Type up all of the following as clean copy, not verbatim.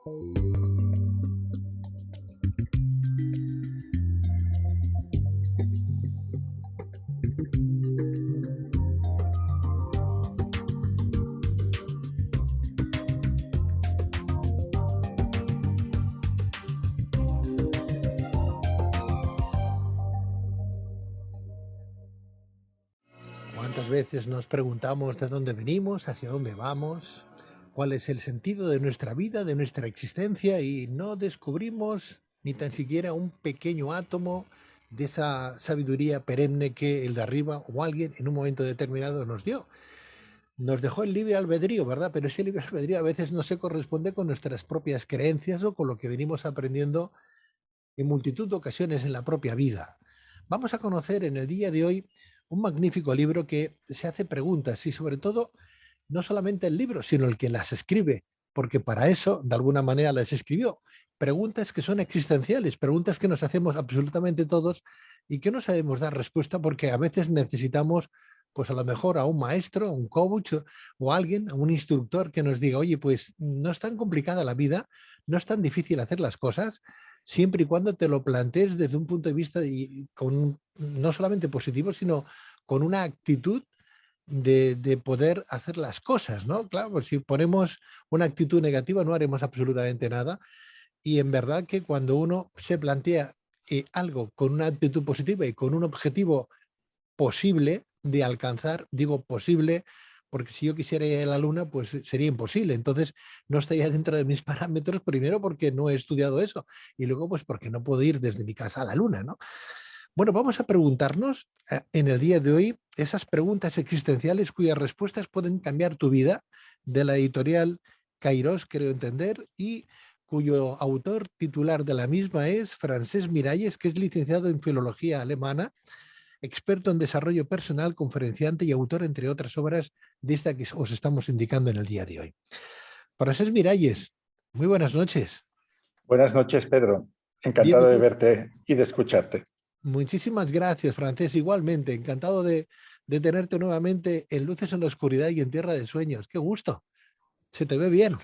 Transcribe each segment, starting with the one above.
¿Cuántas veces nos preguntamos de dónde venimos, hacia dónde vamos, cuál es el sentido de nuestra vida, de nuestra existencia y no descubrimos ni tan siquiera un pequeño átomo de esa sabiduría perenne que el de arriba o alguien en un momento determinado nos dio? Nos dejó el libre albedrío, ¿verdad? Pero ese libre albedrío a veces no se corresponde con nuestras propias creencias o con lo que venimos aprendiendo en multitud de ocasiones en la propia vida. Vamos a conocer en el día de hoy un magnífico libro que se hace preguntas y sobre todo no solamente el libro, sino el que las escribe, porque para eso de alguna manera las escribió. Preguntas que son existenciales, preguntas que nos hacemos absolutamente todos y que no sabemos dar respuesta porque a veces necesitamos pues a lo mejor a un maestro, a un coach o a alguien, a un instructor que nos diga, oye, pues no es tan complicada la vida, no es tan difícil hacer las cosas, siempre y cuando te lo plantees desde un punto de vista y con no solamente positivo, sino con una actitud de poder hacer las cosas, ¿no? Claro, pues si ponemos una actitud negativa no haremos absolutamente nada. Y en verdad que cuando uno se plantea algo con una actitud positiva y con un objetivo posible de alcanzar, digo posible, porque si yo quisiera ir a la luna, pues sería imposible. Entonces, no estaría dentro de mis parámetros, primero porque no he estudiado eso y luego pues porque no puedo ir desde mi casa a la luna, ¿no? Bueno, vamos a preguntarnos en el día de hoy esas preguntas existenciales cuyas respuestas pueden cambiar tu vida, de la editorial Kairos, creo entender, y cuyo autor titular de la misma es Francesc Miralles, que es licenciado en Filología Alemana, experto en desarrollo personal, conferenciante y autor, entre otras obras, de esta que os estamos indicando en el día de hoy. Francesc Miralles, muy buenas noches. Buenas noches, Pedro. Encantado de Bienvenido. verte y de escucharte. Muchísimas gracias, Francesc. Igualmente, encantado de tenerte nuevamente en Luces en la Oscuridad y en Tierra de Sueños. Qué gusto. Se te ve bien.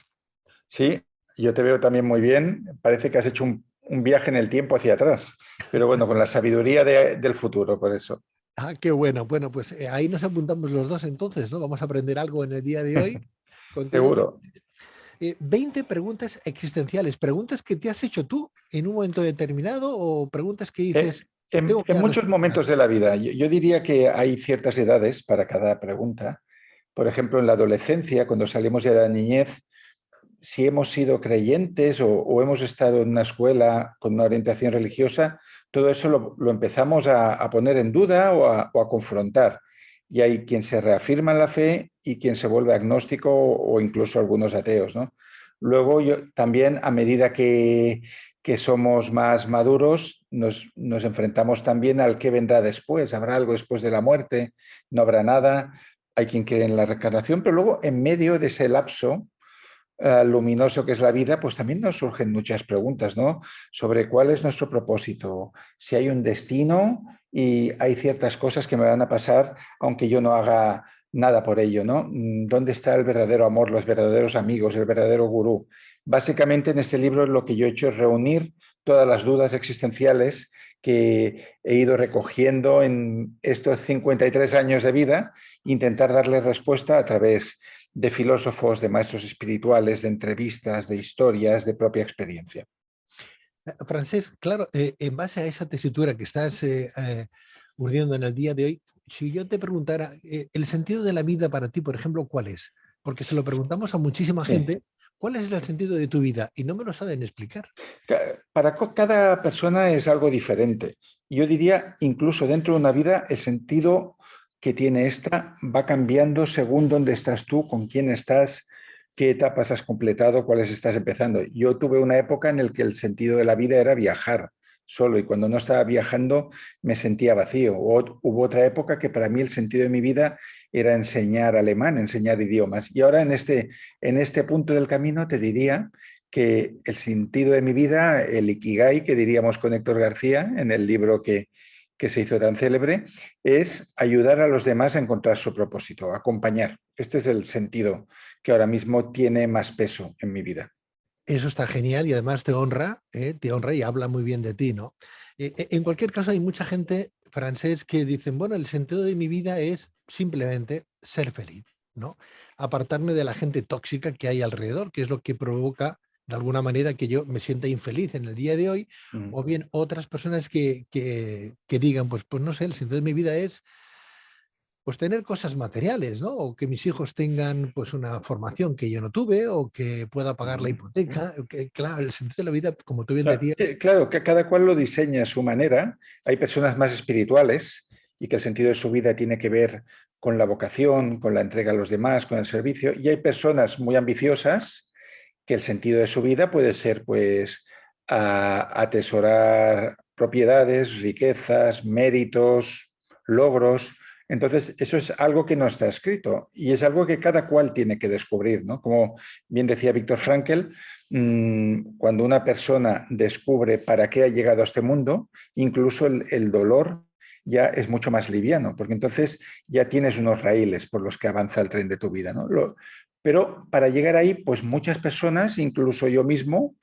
Sí, yo te veo también muy bien. Parece que has hecho un viaje en el tiempo hacia atrás, pero bueno, con la sabiduría del futuro, por eso. Ah, qué bueno. Bueno, pues ahí nos apuntamos los dos entonces, ¿no? Vamos a aprender algo en el día de hoy contigo. Seguro. 20 preguntas existenciales, preguntas que te has hecho tú en un momento determinado o preguntas que dices, tengo que En dar muchos respuesta a momentos esto. de la vida, yo diría que hay ciertas edades para cada pregunta. Por ejemplo, en la adolescencia, cuando salimos ya de la niñez, si hemos sido creyentes o hemos estado en una escuela con una orientación religiosa, todo eso lo empezamos a poner en duda o a confrontar. Y hay quien se reafirma en la fe y quien se vuelve agnóstico o incluso algunos ateos, ¿no? Luego también a medida que somos más maduros nos enfrentamos también al qué vendrá después. ¿Habrá algo después de la muerte? ¿No habrá nada? Hay quien cree en la reencarnación, pero luego en medio de ese lapso luminoso que es la vida, pues también nos surgen muchas preguntas, ¿no? Sobre cuál es nuestro propósito, si hay un destino y hay ciertas cosas que me van a pasar aunque yo no haga nada por ello, ¿no? ¿Dónde está el verdadero amor, los verdaderos amigos, el verdadero gurú? Básicamente en este libro lo que yo he hecho es reunir todas las dudas existenciales que he ido recogiendo en estos 53 años de vida, intentar darle respuesta a través de filósofos, de maestros espirituales, de entrevistas, de historias, de propia experiencia. Francesc, claro, en base a esa tesitura que estás urdiendo en el día de hoy, si yo te preguntara, el sentido de la vida para ti, por ejemplo, ¿cuál es? Porque se lo preguntamos a muchísima Sí. gente, ¿cuál es el sentido de tu vida? Y no me lo saben explicar. Para cada persona es algo diferente. Yo diría, incluso dentro de una vida, el sentido que tiene esta va cambiando según dónde estás tú, con quién estás, qué etapas has completado, cuáles estás empezando. Yo tuve una época en la que el sentido de la vida era viajar solo y cuando no estaba viajando me sentía vacío. Hubo otra época que para mí el sentido de mi vida era enseñar alemán, enseñar idiomas. Y ahora en este punto del camino te diría que el sentido de mi vida, el Ikigai, que diríamos con Héctor García en el libro que se hizo tan célebre, es ayudar a los demás a encontrar su propósito, acompañar. Este es el sentido que ahora mismo tiene más peso en mi vida. Eso está genial y además te honra y habla muy bien de ti, ¿no? En cualquier caso, hay mucha gente francés que dicen, bueno, el sentido de mi vida es simplemente ser feliz, ¿no? Apartarme de la gente tóxica que hay alrededor, que es lo que provoca de alguna manera que yo me sienta infeliz en el día de hoy, Mm. o bien otras personas que digan, pues no sé, el sentido de mi vida es pues tener cosas materiales, ¿no? O que mis hijos tengan pues una formación que yo no tuve, o que pueda pagar la Ujú. hipoteca, que claro, el sentido de la vida, como tú bien Claro, decías. sí, claro, que cada cual lo diseña a su manera. Hay personas más espirituales y que el sentido de su vida tiene que ver con la vocación, con la entrega a los demás, con el servicio. Y hay personas muy ambiciosas que el sentido de su vida puede ser, pues, atesorar propiedades, riquezas, méritos, logros. Entonces, eso es algo que no está escrito y es algo que cada cual tiene que descubrir, ¿no? Como bien decía Víctor Frankl, cuando una persona descubre para qué ha llegado a este mundo, incluso el dolor ya es mucho más liviano, porque entonces ya tienes unos raíles por los que avanza el tren de tu vida, ¿no? Pero para llegar ahí, pues muchas personas, incluso yo mismo,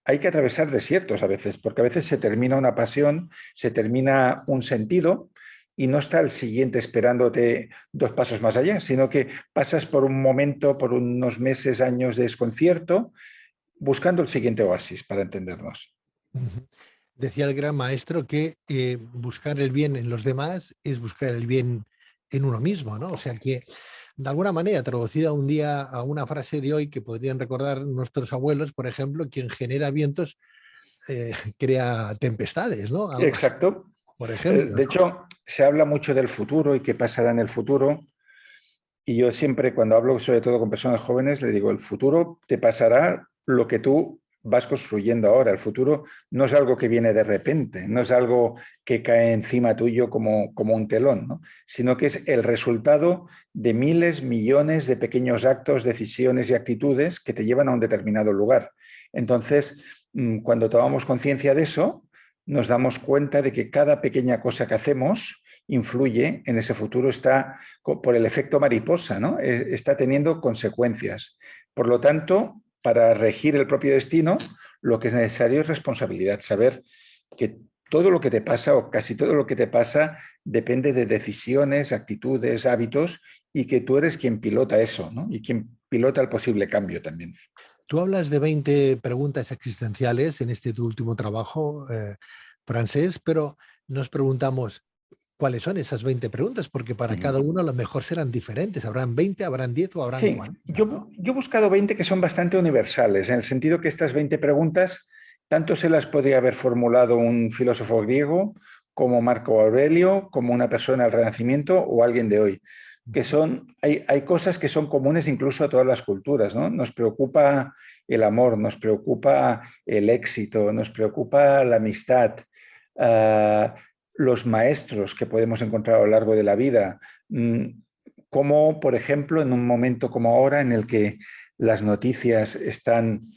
hay que atravesar desiertos a veces, porque a veces se termina una pasión, se termina un sentido y no está el siguiente esperándote 2 pasos más allá, sino que pasas por un momento, por unos meses, años de desconcierto, buscando el siguiente oasis, para entendernos. Ujú. Decía el gran maestro que buscar el bien en los demás es buscar el bien en uno mismo, ¿no? O sea que, de alguna manera, traducida un día a una frase de hoy que podrían recordar nuestros abuelos, por ejemplo, quien genera vientos crea tempestades, ¿no? Algo así, Exacto. por ejemplo, De ¿no? hecho, se habla mucho del futuro y qué pasará en el futuro. Y yo siempre, cuando hablo sobre todo con personas jóvenes, le digo, el futuro te pasará lo que tú vas construyendo ahora. El futuro no es algo que viene de repente, no es algo que cae encima tuyo como un telón, ¿no? Sino que es el resultado de miles, millones de pequeños actos, decisiones y actitudes que te llevan a un determinado lugar. Entonces, cuando tomamos conciencia de eso, nos damos cuenta de que cada pequeña cosa que hacemos influye en ese futuro, está por el efecto mariposa, ¿no? Está teniendo consecuencias. Por lo tanto, para regir el propio destino, lo que es necesario es responsabilidad, saber que todo lo que te pasa o casi todo lo que te pasa depende de decisiones, actitudes, hábitos y que tú eres quien pilota eso, ¿no? Y quien pilota el posible cambio también. Tú hablas de 20 preguntas existenciales en este tu último trabajo francés, pero nos preguntamos, ¿cuáles son esas 20 preguntas? Porque para Uh-huh. cada uno a lo mejor serán diferentes. Habrán 20, habrán 10 o habrán Sí, 40, yo, ¿no? yo he buscado 20 que son bastante universales, en el sentido que estas 20 preguntas tanto se las podría haber formulado un filósofo griego como Marco Aurelio, como una persona del Renacimiento o alguien de hoy, que hay cosas que son comunes incluso a todas las culturas, ¿no? Nos preocupa el amor, nos preocupa el éxito, nos preocupa la amistad, uh, los maestros que podemos encontrar a lo largo de la vida. Como, por ejemplo, en un momento como ahora en el que las noticias están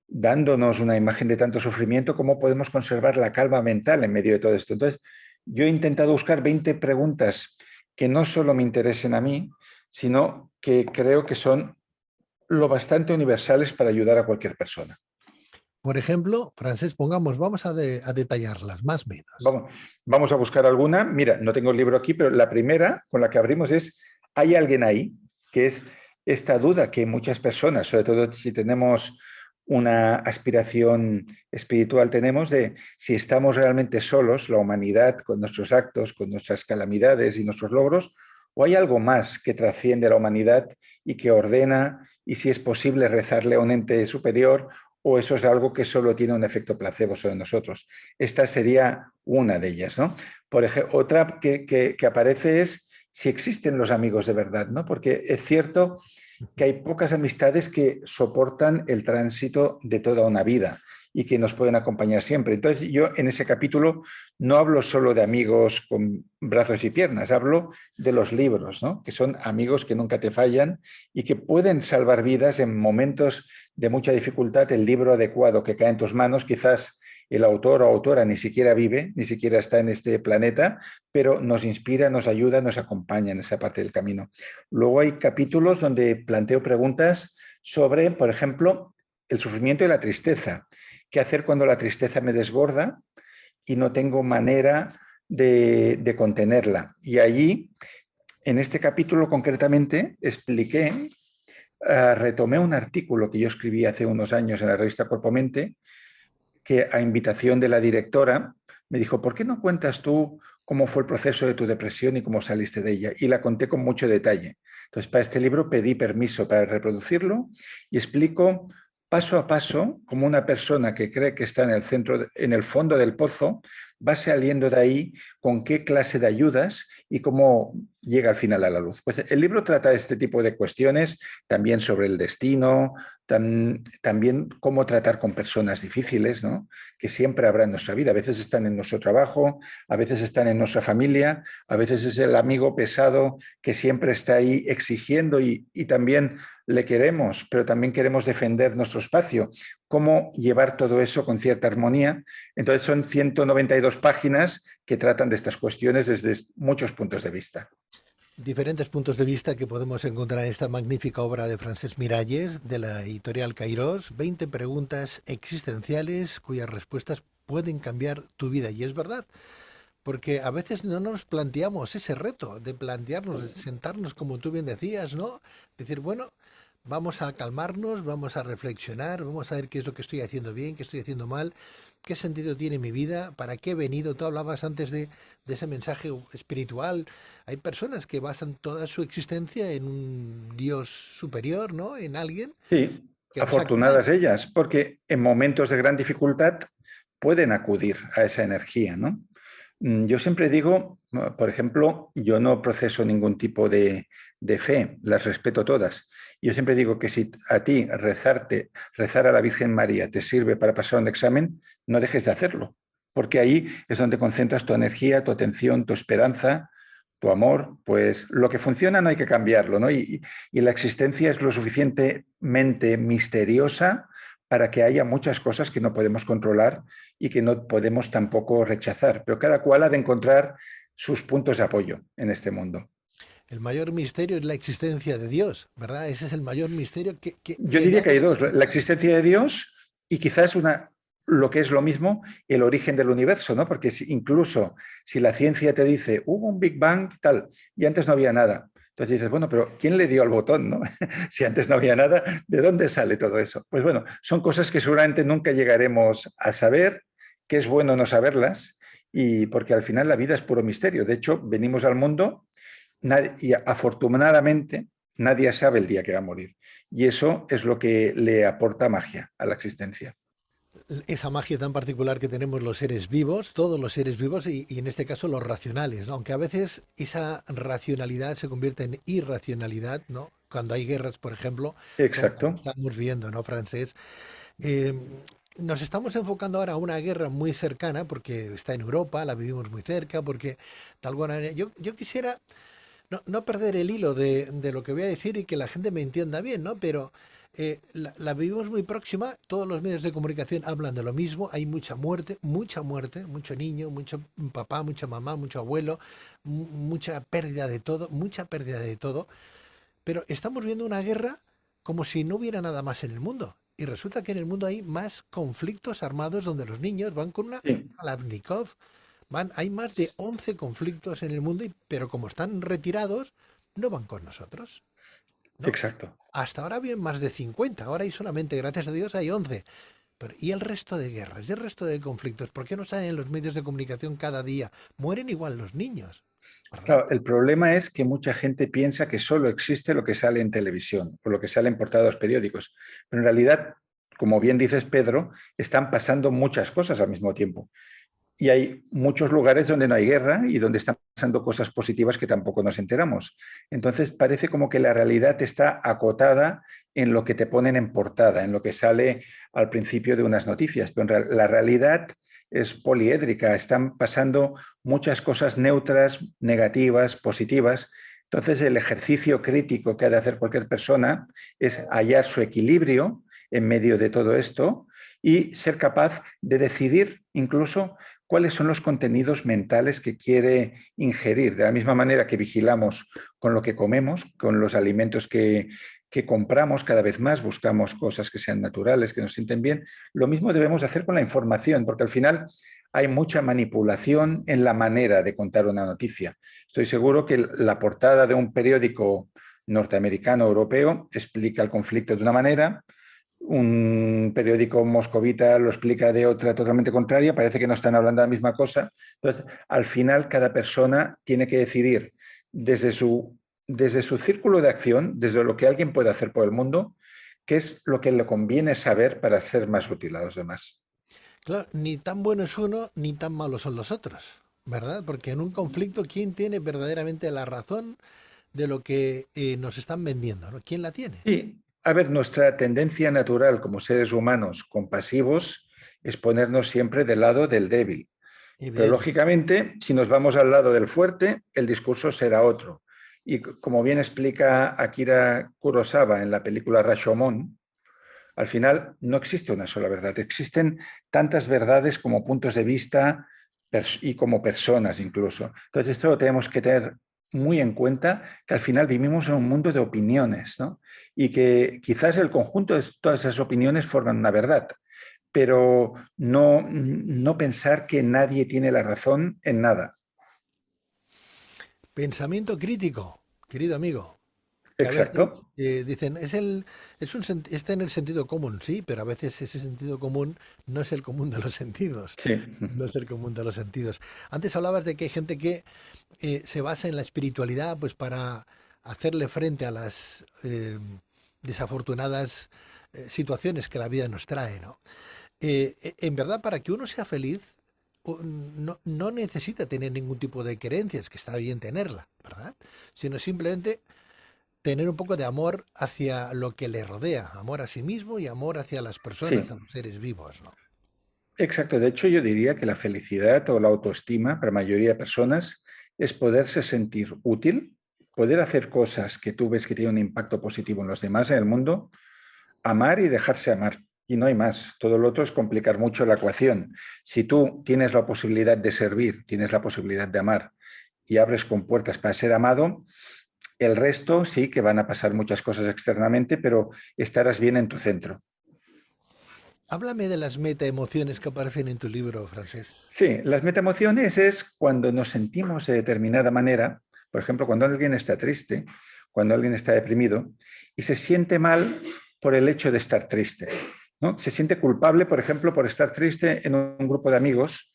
dándonos una imagen de tanto sufrimiento, ¿cómo podemos conservar la calma mental en medio de todo esto? Entonces, yo he intentado buscar 20 preguntas que no solo me interesen a mí, sino que creo que son lo bastante universales para ayudar a cualquier persona. Por ejemplo, francés, pongamos, vamos a detallarlas, más o menos. Vamos a buscar alguna. Mira, no tengo el libro aquí, pero la primera con la que abrimos es, ¿hay alguien ahí? Que es esta duda que muchas personas, sobre todo si tenemos una aspiración espiritual, tenemos de si estamos realmente solos, la humanidad, con nuestros actos, con nuestras calamidades y nuestros logros, o hay algo más que trasciende a la humanidad y que ordena, y si es posible rezarle a un ente superior, o eso es algo que solo tiene un efecto placebo sobre nosotros. Esta sería una de ellas, ¿no? Por ejemplo, otra que aparece es si existen los amigos de verdad, ¿no? Porque es cierto que hay pocas amistades que soportan el tránsito de toda una vida y que nos pueden acompañar siempre. Entonces yo en ese capítulo no hablo solo de amigos con brazos y piernas, hablo de los libros, ¿no? Que son amigos que nunca te fallan y que pueden salvar vidas en momentos de mucha dificultad. El libro adecuado que cae en tus manos, quizás el autor o autora ni siquiera vive, ni siquiera está en este planeta, pero nos inspira, nos ayuda, nos acompaña en esa parte del camino. Luego hay capítulos donde planteo preguntas sobre, por ejemplo, el sufrimiento y la tristeza. ¿Qué hacer cuando la tristeza me desborda y no tengo manera de contenerla? Y allí, en este capítulo concretamente, expliqué, retomé un artículo que yo escribí hace unos años en la revista Cuerpo Mente, que a invitación de la directora me dijo, ¿por qué no cuentas tú cómo fue el proceso de tu depresión y cómo saliste de ella? Y la conté con mucho detalle. Entonces, para este libro pedí permiso para reproducirlo y explico paso a paso cómo una persona que cree que está en el centro, en el fondo del pozo, va saliendo de ahí con qué clase de ayudas y cómo llega al final a la luz. Pues el libro trata de este tipo de cuestiones, también sobre el destino, también cómo tratar con personas difíciles, ¿no? Que siempre habrá en nuestra vida. A veces están en nuestro trabajo, a veces están en nuestra familia, a veces es el amigo pesado que siempre está ahí exigiendo y también le queremos, pero también queremos defender nuestro espacio. Cómo llevar todo eso con cierta armonía. Entonces son 192 páginas que tratan de estas cuestiones desde muchos puntos de vista. Diferentes puntos de vista que podemos encontrar en esta magnífica obra de Francesc Miralles, de la editorial Cairós, 20 preguntas existenciales cuyas respuestas pueden cambiar tu vida. Y es verdad, porque a veces no nos planteamos ese reto de plantearnos, de sentarnos, como tú bien decías, ¿no? Decir, bueno, vamos a calmarnos, vamos a reflexionar, vamos a ver qué es lo que estoy haciendo bien, qué estoy haciendo mal, qué sentido tiene mi vida, para qué he venido. Tú hablabas antes de ese mensaje espiritual. Hay personas que basan toda su existencia en un Dios superior, ¿no? En alguien Sí, que nos ha creado. afortunadas ellas, porque en momentos de gran dificultad pueden acudir a esa energía, ¿no? Yo siempre digo, por ejemplo, yo no proceso ningún tipo de fe, las respeto todas. Yo siempre digo que si a ti rezar a la Virgen María te sirve para pasar un examen, no dejes de hacerlo, porque ahí es donde concentras tu energía, tu atención, tu esperanza, tu amor, pues lo que funciona no hay que cambiarlo, ¿no? Y la existencia es lo suficientemente misteriosa para que haya muchas cosas que no podemos controlar y que no podemos tampoco rechazar, pero cada cual ha de encontrar sus puntos de apoyo en este mundo. El mayor misterio es la existencia de Dios, ¿verdad? Ese es el mayor misterio Yo que diría que nadie... hay dos, la existencia de Dios y quizás lo que es lo mismo, el origen del universo, ¿no? Porque incluso si la ciencia te dice, hubo un Big Bang, tal, y antes no había nada. Entonces dices, bueno, pero ¿quién le dio al botón, no? Si antes no había nada, ¿de dónde sale todo eso? Pues bueno, son cosas que seguramente nunca llegaremos a saber, que es bueno no saberlas, y porque al final la vida es puro misterio. De hecho, venimos al mundo y afortunadamente nadie sabe el día que va a morir. Y eso es lo que le aporta magia a la existencia. Esa magia tan particular que tenemos los seres vivos, todos los seres vivos y en este caso los racionales, ¿no? Aunque a veces esa racionalidad se convierte en irracionalidad, ¿no? Cuando hay guerras, por ejemplo, como la que Exacto. estamos viendo, ¿no, Francés? Eh, Nos estamos enfocando ahora a una guerra muy cercana porque está en Europa, la vivimos muy cerca, porque de alguna manera yo quisiera no perder el hilo de lo que voy a decir y que la gente me entienda bien, ¿no? Pero la vivimos muy próxima, todos los medios de comunicación hablan de lo mismo, hay mucha muerte, mucho niño, mucho papá, mucha mamá, mucho abuelo, mucha pérdida de todo, mucha pérdida de todo, pero estamos viendo una guerra como si no hubiera nada más en el mundo. Y resulta que en el mundo hay más conflictos armados donde los niños van con una Sí, Kalashnikov. Hay más de 11 conflictos en el mundo, pero como están retirados, no van con nosotros, ¿no? exacto. Hasta ahora había más de 50, ahora hay solamente, gracias a Dios, hay 11. Pero, ¿y el resto de guerras? ¿Y el resto de conflictos? ¿Por qué no salen en los medios de comunicación cada día? Mueren igual los niños, ¿verdad? Claro, el problema es que mucha gente piensa que solo existe lo que sale en televisión o lo que sale en portadas de periódicos. Pero en realidad, como bien dices, Pedro, están pasando muchas cosas al mismo tiempo. Y hay muchos lugares donde no hay guerra y donde están pasando cosas positivas que tampoco nos enteramos. Entonces parece como que la realidad está acotada en lo que te ponen en portada, en lo que sale al principio de unas noticias. Pero la realidad es poliédrica, están pasando muchas cosas neutras, negativas, positivas. Entonces el ejercicio crítico que ha de hacer cualquier persona es hallar su equilibrio en medio de todo esto y ser capaz de decidir incluso cuáles son los contenidos mentales que quiere ingerir, de la misma manera que vigilamos con lo que comemos, con los alimentos que compramos cada vez más, buscamos cosas que sean naturales, que nos sienten bien. Lo mismo debemos hacer con la información, porque al final hay mucha manipulación en la manera de contar una noticia. Estoy seguro que la portada de un periódico norteamericano o europeo explica el conflicto de una manera, un periódico moscovita lo explica de otra totalmente contraria, parece que no están hablando de la misma cosa. Entonces, al final, cada persona tiene que decidir desde su círculo de acción, desde lo que alguien puede hacer por el mundo, qué es lo que le conviene saber para ser más útil a los demás. Claro, ni tan bueno es uno, ni tan malos son los otros, ¿verdad? Porque en un conflicto, ¿quién tiene verdaderamente la razón de lo que nos están vendiendo, ¿no? ¿Quién la tiene? Y, a ver, nuestra tendencia natural como seres humanos compasivos es ponernos siempre del lado del débil. Pero Evidente. lógicamente, si nos vamos al lado del fuerte, el discurso será otro. Y como bien explica Akira Kurosawa en la película Rashomon, al final no existe una sola verdad, existen tantas verdades como puntos de vista y como personas incluso. Entonces esto lo tenemos que tener muy en cuenta, que al final vivimos en un mundo de opiniones, ¿no? Y que quizás el conjunto de todas esas opiniones forman una verdad, pero no pensar que nadie tiene la razón en nada. Pensamiento crítico, querido amigo, que a veces Exacto. dicen, está en el sentido común, sí, pero a veces ese sentido común no es el común de los sentidos. Sí. No es el común de los sentidos. Antes hablabas de que hay gente que se basa en la espiritualidad pues para hacerle frente a las desafortunadas situaciones que la vida nos trae, ¿no? En verdad, para que uno sea feliz, no necesita tener ningún tipo de creencias, que está bien tenerla, ¿verdad? Sino simplemente tener un poco de amor hacia lo que le rodea, amor a sí mismo y amor hacia las personas, a Sí, los seres vivos, ¿no? exacto. De hecho, yo diría que la felicidad o la autoestima para la mayoría de personas es poderse sentir útil, poder hacer cosas que tú ves que tienen un impacto positivo en los demás, en el mundo, amar y dejarse amar. Y no hay más. Todo lo otro es complicar mucho la ecuación. Si tú tienes la posibilidad de servir, tienes la posibilidad de amar y abres compuertas para ser amado, el resto sí que van a pasar muchas cosas externamente, pero estarás bien en tu centro. Háblame de las metaemociones que aparecen en tu libro, Francés. Sí, las metaemociones es cuando nos sentimos de determinada manera, por ejemplo, cuando alguien está triste, cuando alguien está deprimido y se siente mal por el hecho de estar triste, ¿no? Se siente culpable, por ejemplo, por estar triste en un grupo de amigos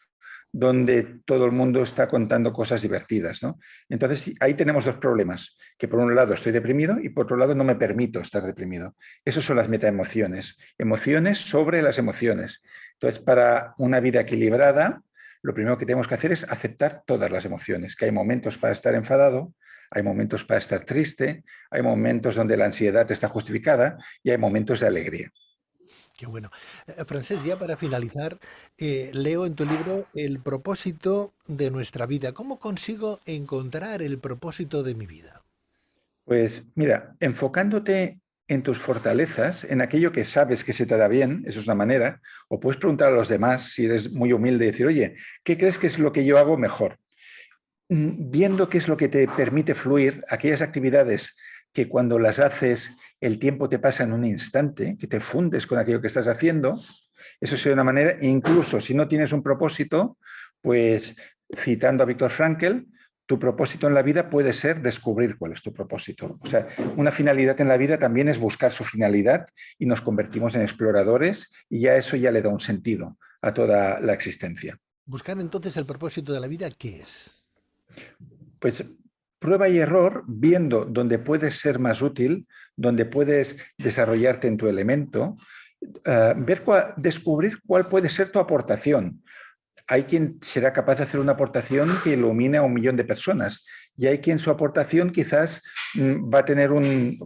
donde todo el mundo está contando cosas divertidas, ¿no? Entonces, ahí tenemos dos problemas, que por un lado estoy deprimido y por otro lado no me permito estar deprimido. Esas son las metaemociones, emociones sobre las emociones. Entonces, para una vida equilibrada, lo primero que tenemos que hacer es aceptar todas las emociones, que hay momentos para estar enfadado, hay momentos para estar triste, hay momentos donde la ansiedad está justificada y hay momentos de alegría. Qué bueno. Francés, ya para finalizar, leo en tu libro el propósito de nuestra vida. ¿Cómo consigo encontrar el propósito de mi vida? Pues mira, enfocándote en tus fortalezas, en aquello que sabes que se te da bien, eso es una manera, o puedes preguntar a los demás si eres muy humilde y decir, oye, ¿qué crees que es lo que yo hago mejor? Viendo qué es lo que te permite fluir, aquellas actividades que cuando las haces el tiempo te pasa en un instante, que te fundes con aquello que estás haciendo, eso sería una manera, incluso si no tienes un propósito, pues citando a Viktor Frankl, tu propósito en la vida puede ser descubrir cuál es tu propósito. O sea, una finalidad en la vida también es buscar su finalidad y nos convertimos en exploradores y ya eso ya le da un sentido a toda la existencia. Buscar entonces el propósito de la vida, ¿qué es? Pues prueba y error, viendo dónde puedes ser más útil, dónde puedes desarrollarte en tu elemento, descubrir cuál puede ser tu aportación. Hay quien será capaz de hacer una aportación que ilumine a 1 millón de personas y hay quien su aportación quizás va a tener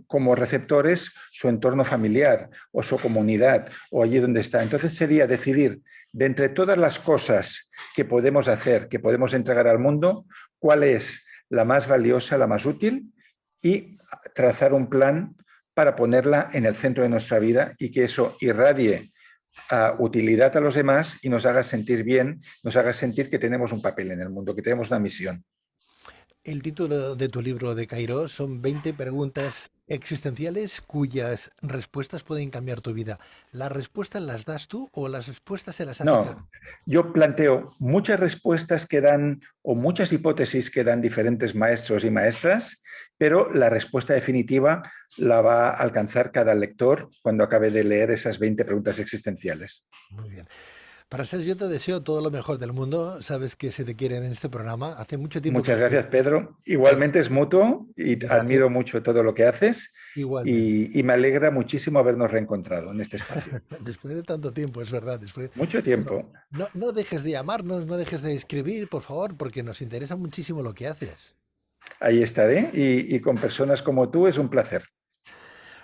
como receptores su entorno familiar o su comunidad o allí donde está. Entonces sería decidir de entre todas las cosas que podemos hacer, que podemos entregar al mundo, cuál es la más valiosa, la más útil y trazar un plan para ponerla en el centro de nuestra vida y que eso irradie utilidad a los demás y nos haga sentir bien, nos haga sentir que tenemos un papel en el mundo, que tenemos una misión. El título de tu libro de Cairo son 20 preguntas existenciales cuyas respuestas pueden cambiar tu vida. ¿Las respuestas las das tú o las respuestas se las hace cada? No, yo planteo muchas respuestas que dan o muchas hipótesis que dan diferentes maestros y maestras, pero la respuesta definitiva la va a alcanzar cada lector cuando acabe de leer esas 20 preguntas existenciales. Muy bien. Para ser, yo te deseo todo lo mejor del mundo. Sabes que se te quiere en este programa. Hace mucho tiempo Muchas que... gracias, Pedro. que- Igualmente es mutuo y Gracias. admiro mucho todo lo que haces Igualmente. y me alegra muchísimo habernos reencontrado en este espacio. Después de tanto tiempo, es verdad. Mucho No, tiempo. no dejes de llamarnos, no dejes de escribir, por favor, porque nos interesa muchísimo lo que haces. Ahí estaré y con personas como tú es un placer.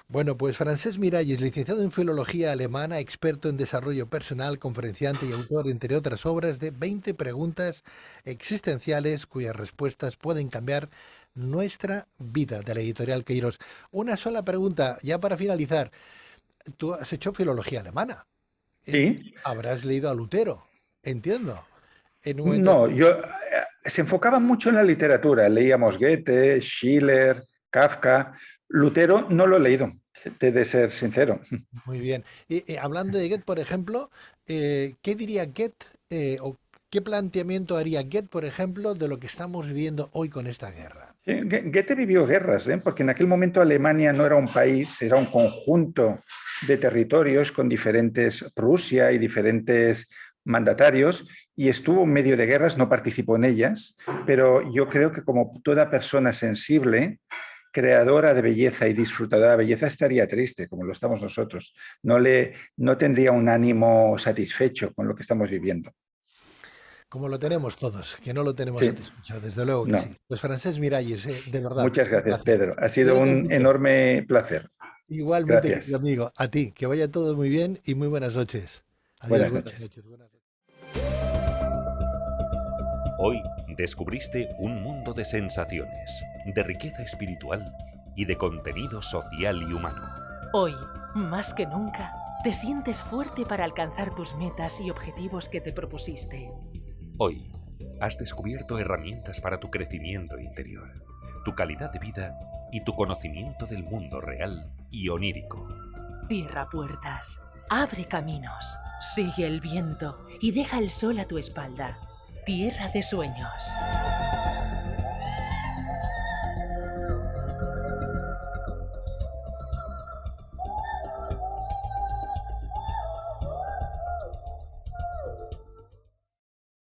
Bueno, pues Francesc Miralles, licenciado en Filología Alemana, experto en desarrollo personal, conferenciante y autor, entre otras obras, de 20 preguntas existenciales cuyas respuestas pueden cambiar nuestra vida, de la editorial Queiros. Una sola pregunta, ya para finalizar. Tú has hecho Filología Alemana. Eh, Sí. Habrás leído a Lutero, entiendo. En un momento... No, se enfocaba mucho en la literatura. Leíamos Goethe, Schiller, Kafka. Lutero no lo he leído, he de ser sincero. Muy bien. Y hablando de Goethe, por ejemplo, ¿qué diría Goethe o qué planteamiento haría Goethe, por ejemplo, de lo que estamos viviendo hoy con esta guerra? Goethe vivió guerras, porque en aquel momento Alemania no era un país, era un conjunto de territorios con diferentes Prusia y diferentes mandatarios y estuvo en medio de guerras, no participó en ellas, pero yo creo que como toda persona sensible, creadora de belleza y disfrutadora de belleza, estaría triste, como lo estamos nosotros. No tendría un ánimo satisfecho con lo que estamos viviendo. Como lo tenemos todos, que no lo tenemos Sí, satisfecho, desde luego que no. sí. Pues Francesc Miralles, de verdad, Muchas un gracias, placer. Pedro. Ha sido Cuídate un mucho. enorme placer. Igualmente, querido Gracias. amigo, a ti, que vaya todo muy bien y muy buenas noches. Adiós, Buenas buenas noches. noches. Buenas noches. Hoy descubriste un mundo de sensaciones, de riqueza espiritual y de contenido social y humano. Hoy, más que nunca, te sientes fuerte para alcanzar tus metas y objetivos que te propusiste. Hoy has descubierto herramientas para tu crecimiento interior, tu calidad de vida y tu conocimiento del mundo real y onírico. Cierra puertas, abre caminos, sigue el viento y deja el sol a tu espalda. Tierra de sueños.